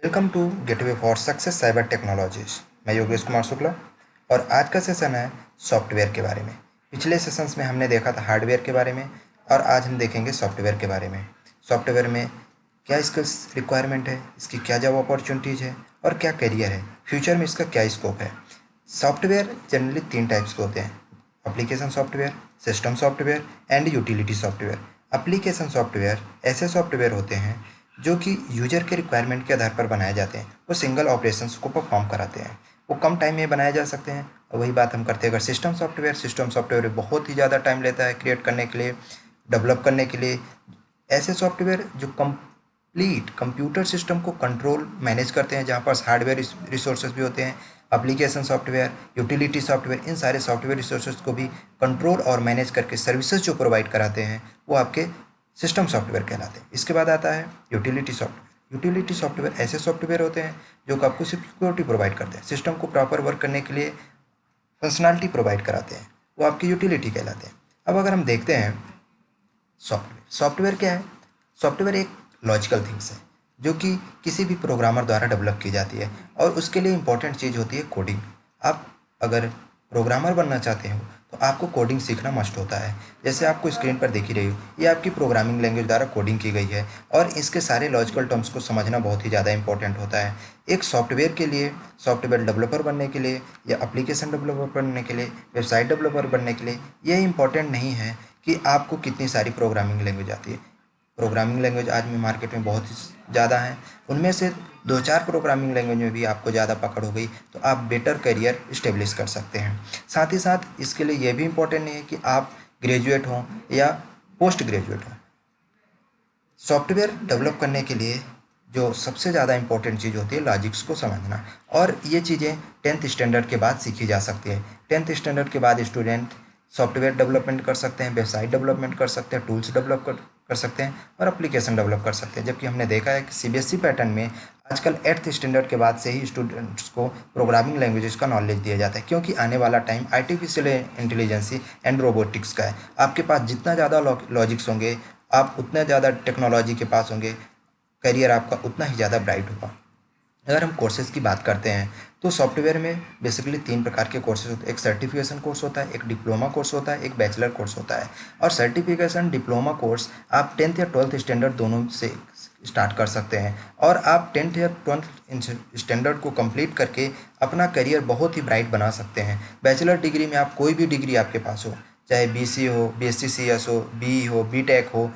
Welcome to gateway for success cyber technologies. मैं योगेश कुमार शुक्ला और आज का सेशन है सॉफ्टवेयर के बारे में। पिछले सेशंस में हमने देखा था हार्डवेयर के बारे में और आज हम देखेंगे सॉफ्टवेयर के बारे में। सॉफ्टवेयर में क्या स्किल्स रिक्वायरमेंट है, इसकी क्या जॉब अपॉर्चुनिटीज़ है और क्या करियर है, फ्यूचर में इसका क्या स्कोप है। सॉफ्टवेयर जनरली 3 टाइप्स के होते हैं: application software, system software and utility software. Application software ऐसे सॉफ्टवेयर होते हैं जो कि यूजर के रिक्वायरमेंट के आधार पर बनाए जाते हैं। वो सिंगल ऑपरेशंस को परफॉर्म कराते हैं, वो कम टाइम में बनाए जा सकते हैं। और वही बात हम करते हैं अगर सिस्टम सॉफ्टवेयर बहुत ही ज़्यादा टाइम लेता है क्रिएट करने के लिए, डेवलप करने के लिए। ऐसे सॉफ्टवेयर जो कंप्लीट कंप्यूटर सिस्टम को कंट्रोल मैनेज करते हैं, जहाँ पर हार्डवेयर रिसोर्सेज भी होते हैं। एप्लीकेशन सॉफ्टवेयर, यूटिलिटी सॉफ्टवेयर, इन सारे सॉफ्टवेयर रिसोर्सेज को भी कंट्रोल और मैनेज करके सर्विसेज जो प्रोवाइड कराते हैं वो आपके सिस्टम सॉफ्टवेयर कहलाते हैं। इसके बाद आता है यूटिलिटी सॉफ्टवेयर। यूटिलिटी सॉफ्टवेयर ऐसे सॉफ्टवेयर होते हैं जो कि आपको सिक्योरिटी प्रोवाइड करते हैं, सिस्टम को प्रॉपर वर्क करने के लिए फंक्शनैलिटी प्रोवाइड कराते हैं, वो आपकी यूटिलिटी कहलाते हैं। अब अगर हम देखते हैं सॉफ्टवेयर क्या है। सॉफ्टवेयर एक लॉजिकल थिंग्स है जो कि किसी भी प्रोग्रामर द्वारा डेवलप की जाती है और उसके लिए इंपॉर्टेंट चीज़ होती है कोडिंग। आप अगर प्रोग्रामर बनना चाहते हो तो आपको कोडिंग सीखना मस्ट होता है। जैसे आपको स्क्रीन पर देख ही रही हो, ये आपकी प्रोग्रामिंग लैंग्वेज द्वारा कोडिंग की गई है और इसके सारे लॉजिकल टर्म्स को समझना बहुत ही ज़्यादा इंपॉर्टेंट होता है। एक सॉफ्टवेयर के लिए, सॉफ्टवेयर डेवलपर बनने के लिए या एप्लीकेशन डेवलपर बनने के लिए, वेबसाइट डेवलपर बनने के लिए ये इंपॉर्टेंट नहीं है कि आपको कितनी सारी प्रोग्रामिंग लैंग्वेज आती है। प्रोग्रामिंग लैंग्वेज आज में मार्केट में बहुत ही ज़्यादा हैं, उनमें से 2-4 प्रोग्रामिंग लैंग्वेज में भी आपको ज़्यादा पकड़ हो गई तो आप बेटर करियर इस्टेब्लिश कर सकते हैं। साथ ही साथ इसके लिए ये भी इम्पोर्टेंट नहीं है कि आप ग्रेजुएट हों या पोस्ट ग्रेजुएट हों। सॉफ्टवेयर डेवलप करने के लिए जो सबसे ज़्यादा इंपॉर्टेंट चीज़ होती है लॉजिक्स को समझना, और ये चीज़ें 10th स्टैंडर्ड के बाद सीखी जा सकती है। 10th स्टैंडर्ड के बाद स्टूडेंट सॉफ्टवेयर डेवलपमेंट कर सकते हैं, वेबसाइट डेवलपमेंट कर सकते हैं, टूल्स डेवलप कर सकते हैं और एप्लीकेशन डेवलप कर सकते हैं। जबकि हमने देखा है कि सीबीएसई पैटर्न में आजकल 8th स्टैंडर्ड के बाद से ही स्टूडेंट्स को प्रोग्रामिंग लैंग्वेजेस का नॉलेज दिया जाता है, क्योंकि आने वाला time artificial intelligence and robotics का है। आपके पास जितना ज़्यादा लॉजिक्स होंगे, आप उतना ज़्यादा टेक्नोलॉजी के पास होंगे, करियर आपका उतना ही ज़्यादा ब्राइट होगा। अगर हम कोर्सेज़ की बात करते हैं तो सॉफ्टवेयर में बेसिकली 3 प्रकार के कोर्सेज होते हैं। एक सर्टिफिकेशन कोर्स होता है, एक डिप्लोमा कोर्स होता है, एक बैचलर कोर्स होता है। और सर्टिफिकेशन डिप्लोमा कोर्स आप 10th या 12th स्टैंडर्ड दोनों से स्टार्ट कर सकते हैं और आप 10th या 12th स्टैंडर्ड को कंप्लीट करके अपना करियर बहुत ही ब्राइट बना सकते हैं। बैचलर डिग्री में आप कोई भी डिग्री आपके पास हो, चाहे बीसी हो, बीएससी हो, बीई हो, बीटेक हो,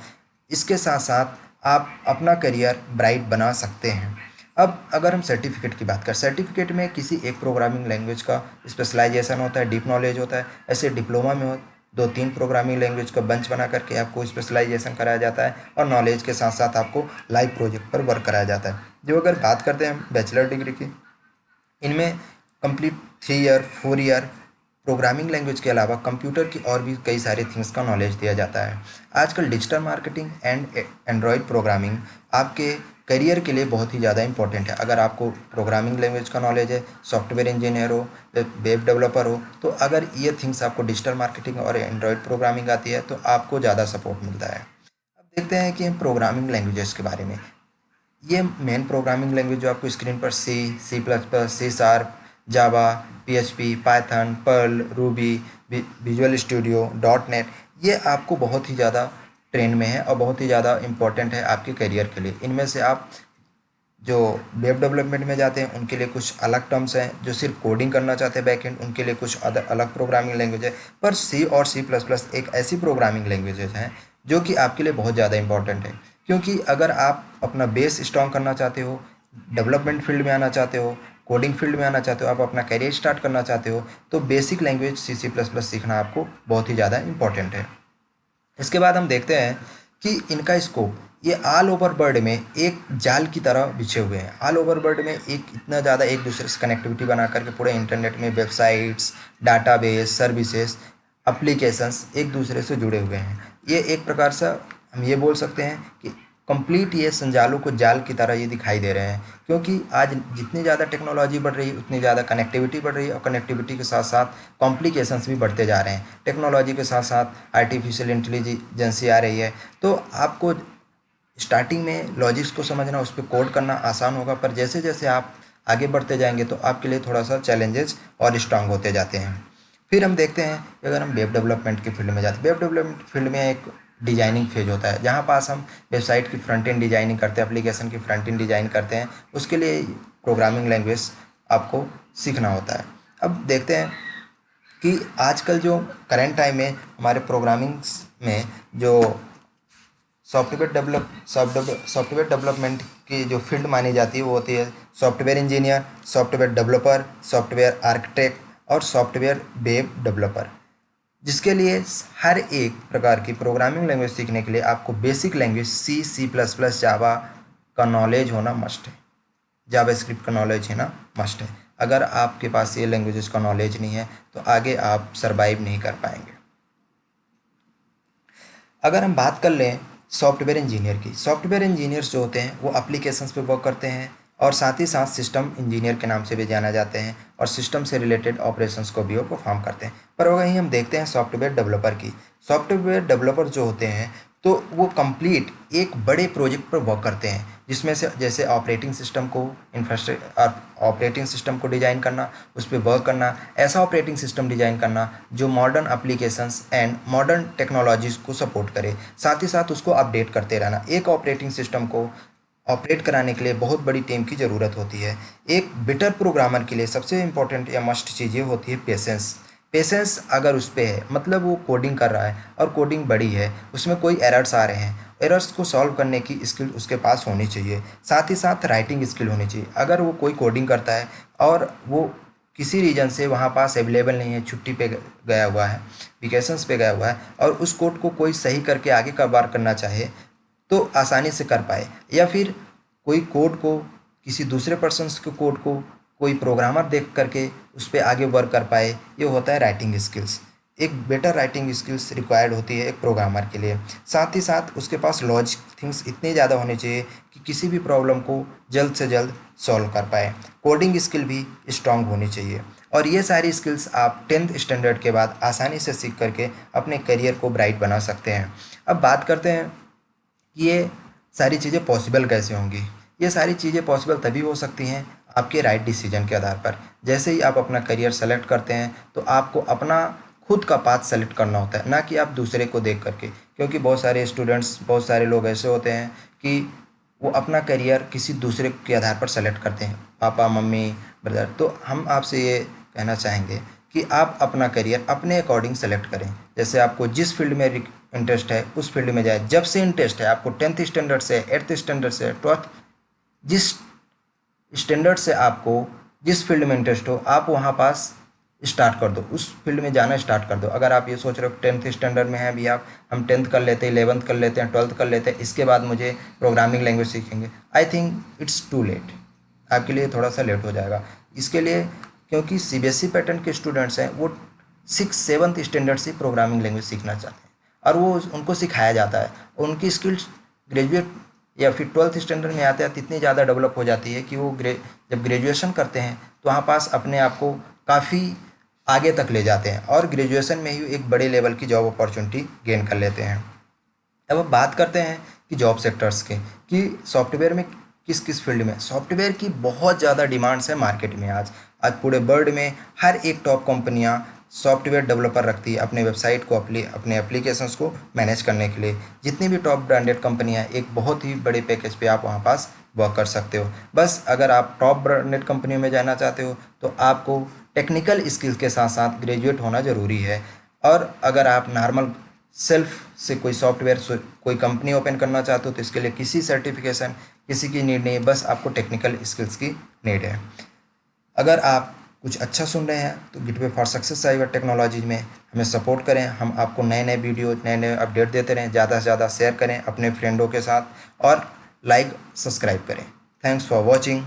इसके साथ साथ आप अपना करियर ब्राइट बना सकते हैं। अब अगर हम सर्टिफिकेट की बात करें, सर्टिफिकेट में किसी एक प्रोग्रामिंग लैंग्वेज का स्पेशलाइजेशन होता है, डीप नॉलेज होता है। ऐसे डिप्लोमा में 2-3 प्रोग्रामिंग लैंग्वेज का बंच बना करके आपको स्पेशलाइजेशन कराया जाता है और नॉलेज के साथ साथ आपको लाइव प्रोजेक्ट पर वर्क कराया जाता है। जो अगर बात करते हैं बैचलर डिग्री की, इनमें complete 3 year 4 year programming language के अलावा कंप्यूटर की और भी कई सारे थिंग्स का नॉलेज दिया जाता है। आजकल digital marketing and Android programming आपके करियर के लिए बहुत ही ज़्यादा इंपॉर्टेंट है। अगर आपको प्रोग्रामिंग लैंग्वेज का नॉलेज है, सॉफ्टवेयर इंजीनियर हो, वेब डेवलपर हो, तो अगर ये थिंग्स आपको डिजिटल मार्केटिंग और एंड्रॉयड प्रोग्रामिंग आती है तो आपको ज़्यादा सपोर्ट मिलता है। अब देखते हैं कि प्रोग्रामिंग लैंग्वेजेस के बारे में। ये मेन प्रोग्रामिंग लैंग्वेज जो आपको स्क्रीन पर C plus plus, C sharp, Java, PHP, Python, Perl, Ruby, Visual Studio, dot net, ये आपको बहुत ही ज़्यादा ट्रेंड में है और बहुत ही ज़्यादा इंपॉर्टेंट है आपके करियर के लिए। इनमें से आप जो वेब डेवलपमेंट में जाते हैं उनके लिए कुछ अलग टर्म्स हैं, जो सिर्फ कोडिंग करना चाहते हैं बैकएंड उनके लिए कुछ अलग प्रोग्रामिंग लैंग्वेज है। पर सी और सी प्लस प्लस एक ऐसी प्रोग्रामिंग लैंग्वेजेज हैं जो कि आपके लिए बहुत ज़्यादा इंपॉर्टेंट है, क्योंकि अगर आप अपना बेस स्ट्रॉन्ग करना चाहते हो, डेवलपमेंट फील्ड में आना चाहते हो, कोडिंग फील्ड में आना चाहते हो, आप अपना करियर स्टार्ट करना चाहते हो, तो basic language C C plus plus सीखना आपको बहुत ही ज़्यादा इंपॉर्टेंट है। इसके बाद हम देखते हैं कि इनका स्कोप, ये ऑल ओवर वर्ल्ड में एक जाल की तरह बिछे हुए हैं। ऑल ओवर वर्ल्ड में एक इतना ज़्यादा एक दूसरे से कनेक्टिविटी बना करके पूरे इंटरनेट में वेबसाइट्स, डाटाबेस, सर्विसेज, एप्लीकेशंस एक दूसरे से जुड़े हुए हैं। ये एक प्रकार से हम ये बोल सकते हैं कि कंप्लीट ये संजालों को जाल की तरह ये दिखाई दे रहे हैं, क्योंकि आज जितनी ज़्यादा टेक्नोलॉजी बढ़ रही है उतनी ज़्यादा कनेक्टिविटी बढ़ रही है और कनेक्टिविटी के साथ साथ कॉम्प्लिकेशंस भी बढ़ते जा रहे हैं। टेक्नोलॉजी के साथ साथ आर्टिफिशियल इंटेलिजेंसी आ रही है, तो आपको स्टार्टिंग में लॉजिक्स को समझना, उस पर कोड करना आसान होगा, पर जैसे जैसे आप आगे बढ़ते जाएंगे तो आपके लिए थोड़ा सा चैलेंजेस और स्ट्रांग होते जाते हैं। फिर हम देखते हैं कि अगर हम वेब डेवलपमेंट की फील्ड में जाते हैं, वेब डेवलपमेंट फील्ड में एक डिजाइनिंग फेज होता है जहाँ पास हम वेबसाइट की फ्रंट एंड डिजाइनिंग करते हैं, एप्लीकेशन की फ्रंट एंड डिजाइन करते हैं। उसके लिए प्रोग्रामिंग लैंग्वेज आपको सीखना होता है। अब देखते हैं कि आजकल जो करंट टाइम में हमारे प्रोग्रामिंग में जो सॉफ्टवेयर डेवलपमेंट की जो फील्ड मानी जाती है वो होती है software engineer, software developer, software architect और सॉफ्टवेयर वेब डेवलपर, जिसके लिए हर एक प्रकार की प्रोग्रामिंग लैंग्वेज सीखने के लिए आपको बेसिक लैंग्वेज C++, जावा का नॉलेज होना मस्ट है, जावास्क्रिप्ट का नॉलेज है ना मस्ट है। अगर आपके पास ये लैंग्वेजेस का नॉलेज नहीं है तो आगे आप सरवाइव नहीं कर पाएंगे। अगर हम बात कर लें सॉफ्टवेयर इंजीनियर की, सॉफ्टवेयर इंजीनियर्स जो होते हैं वो एप्लीकेशंस पे वर्क करते हैं और साथ ही साथ सिस्टम इंजीनियर के नाम से भी जाना जाते हैं और सिस्टम से रिलेटेड ऑपरेशंस को भी वो परफॉर्म करते हैं। पर वहीं हम देखते हैं सॉफ्टवेयर डेवलपर की, सॉफ्टवेयर डेवलपर जो होते हैं तो वो कंप्लीट एक बड़े प्रोजेक्ट पर वर्क करते हैं, जिसमें से जैसे ऑपरेटिंग सिस्टम को ऑपरेटिंग सिस्टम को डिज़ाइन करना, उस पर वर्क करना, ऐसा ऑपरेटिंग सिस्टम डिज़ाइन करना जो modern applications and modern technologies को सपोर्ट करे, साथ ही साथ उसको अपडेट करते रहना। एक ऑपरेटिंग सिस्टम को ऑपरेट कराने के लिए बहुत बड़ी टीम की ज़रूरत होती है। एक बेटर प्रोग्रामर के लिए सबसे इम्पोर्टेंट या मस्ट चीज़ ये होती है पेशेंस। पेशेंस अगर उस पर है, मतलब वो कोडिंग कर रहा है और कोडिंग बड़ी है, उसमें कोई एरर्स आ रहे हैं, एरर्स को सॉल्व करने की स्किल उसके पास होनी चाहिए, साथ ही साथ राइटिंग स्किल होनी चाहिए। अगर वो कोई कोडिंग करता है और वो किसी रीजन से वहाँ पास अवेलेबल नहीं है, छुट्टी पे गया हुआ है, वेकेशंस पे गया हुआ है, और उस कोड को कोई सही करके आगे का बार करना चाहे तो आसानी से कर पाए, या फिर कोई कोड को किसी दूसरे पर्सन्स के कोड को कोई प्रोग्रामर देख करके उस पर आगे वर्क कर पाए, ये होता है राइटिंग स्किल्स। एक बेटर राइटिंग स्किल्स रिक्वायर्ड होती है एक प्रोग्रामर के लिए। साथ ही साथ उसके पास लॉजिक थिंग्स इतने ज़्यादा होने चाहिए कि किसी भी प्रॉब्लम को जल्द से जल्द सॉल्व कर पाए। कोडिंग स्किल भी स्ट्रांग होनी चाहिए, और ये सारी स्किल्स आप 10th स्टैंडर्ड के बाद आसानी से सीख करके अपने करियर को ब्राइट बना सकते हैं। अब बात करते हैं कि ये सारी चीज़ें पॉसिबल कैसे होंगी। ये सारी चीज़ें पॉसिबल तभी हो सकती हैं आपके राइट डिसीजन के आधार पर। जैसे ही आप अपना करियर सेलेक्ट करते हैं तो आपको अपना खुद का पाथ सेलेक्ट करना होता है, ना कि आप दूसरे को देख करके। क्योंकि बहुत सारे स्टूडेंट्स, बहुत सारे लोग ऐसे होते हैं कि वो अपना करियर किसी दूसरे के आधार पर सेलेक्ट करते हैं, पापा मम्मी ब्रदर। तो हम आपसे ये कहना चाहेंगे कि आप अपना करियर अपने अकॉर्डिंग सेलेक्ट करें। जैसे आपको जिस फील्ड में इंटरेस्ट है उस फील्ड में जाए। जब से इंटरेस्ट है आपको 10th स्टैंडर्ड से, 8th स्टैंडर्ड से, 12th, जिस स्टैंडर्ड से आपको जिस फील्ड में इंटरेस्ट हो आप वहाँ पास स्टार्ट कर दो, उस फील्ड में जाना स्टार्ट कर दो। अगर आप ये सोच रहे हो 10th स्टैंडर्ड में है अभी आप, हम 10th कर लेते हैं, 11th कर लेते हैं, 12th कर लेते हैं, इसके बाद मुझे प्रोग्रामिंग लैंग्वेज सीखेंगे, I think it's too late. आपके लिए थोड़ा सा लेट हो जाएगा इसके लिए, क्योंकि CBSE पैटर्न के स्टूडेंट्स हैं वो 6th-7th स्टैंडर्ड से प्रोग्रामिंग लैंग्वेज सीखना चाहते हैं और वो उनको सिखाया जाता है। उनकी स्किल्स ग्रेजुएट या फिर 12th स्टैंडर्ड में आते हैं इतनी ज़्यादा डेवलप हो जाती है कि वो जब ग्रेजुएशन करते हैं तो वहाँ पास अपने आप को काफ़ी आगे तक ले जाते हैं और ग्रेजुएशन में ही एक बड़े लेवल की जॉब अपॉर्चुनिटी गेन कर लेते हैं। अब बात करते हैं कि जॉब सेक्टर्स के, कि सॉफ्टवेयर में किस किस फील्ड में। सॉफ्टवेयर की बहुत ज़्यादा डिमांड्स है मार्केट में। आज पूरे वर्ल्ड में हर एक टॉप कंपनियां सॉफ्टवेयर डेवलपर रखती है अपने वेबसाइट को, अपने एप्लीकेशंस को मैनेज करने के लिए। जितनी भी टॉप ब्रांडेड कंपनियां, एक बहुत ही बड़े पैकेज पे आप वहाँ पास वर्क कर सकते हो। बस अगर आप टॉप ब्रांडेड कंपनियों में जाना चाहते हो तो आपको टेक्निकल स्किल्स के साथ साथ ग्रेजुएट होना ज़रूरी है। और अगर आप नॉर्मल सेल्फ से कोई सॉफ्टवेयर कोई कंपनी ओपन करना चाहते हो तो इसके लिए किसी सर्टिफिकेशन किसी की नीड नहीं है, बस आपको टेक्निकल स्किल्स की नीड है। अगर आप कुछ अच्छा सुन रहे हैं तो gateway for success cyber technologies में हमें सपोर्ट करें। हम आपको नए नए वीडियो, नए नए अपडेट देते रहें। ज़्यादा से ज़्यादा शेयर करें अपने फ्रेंडों के साथ और लाइक सब्सक्राइब करें। Thanks for watching.